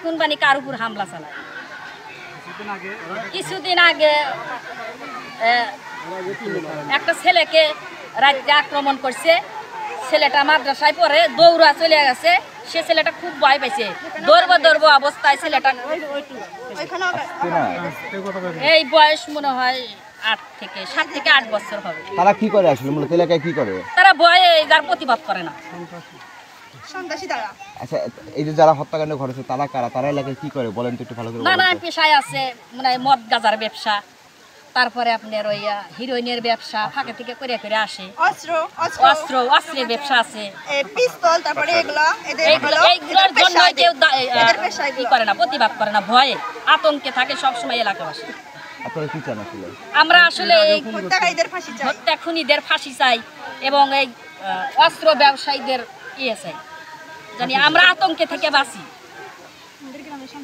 খুনবানি কার উপর হামলা চালায়। কিছুদিন আগে একটা ছেলেকে রাতে আক্রমণ করছে, ছেলেটা মাদ্রাসায় পড়ে দৌড়া চলে গেছে, সে ছেলেটা খুব ভয় পাইছে, দৌড়বো অবস্থায় ছেলেটা এই বয়স মনে হয় 7 থেকে 8 বছর হবে। তারা কি করে আসলে মূলত এলাকায় কি করে? তারা ভয়ে যার প্রতিবাদ করে না। আচ্ছা, এই যে যারা হত্যাকাণ্ড ঘটেছে তারা কারা? তারা এলাকায় কি করে বলেন তো একটু ভালো করে। নানা পেশায় আছে, মানে মদ গাজার ব্যবসা, তারপরে আপনার ওই হিরোইনের ব্যবসা ফাঁকে থেকে করে আসে, অস্ত্রের ব্যবসা আছে, পিস্তল, তারপরে এইগুলোর জন্য কেউ কি করে না, প্রতিবাদ করে না, ভয়ে আতঙ্কে থাকে সবসময় এলাকাবাসী। আপনারা কি চান আসলে? আমরা আসলে হত্যা খুনিদের ফাঁসি চাই এবং এই অস্ত্র ব্যবসায়ীদের ইয়ে চাই, জানি আমরা আতঙ্কে থেকে বাঁচি।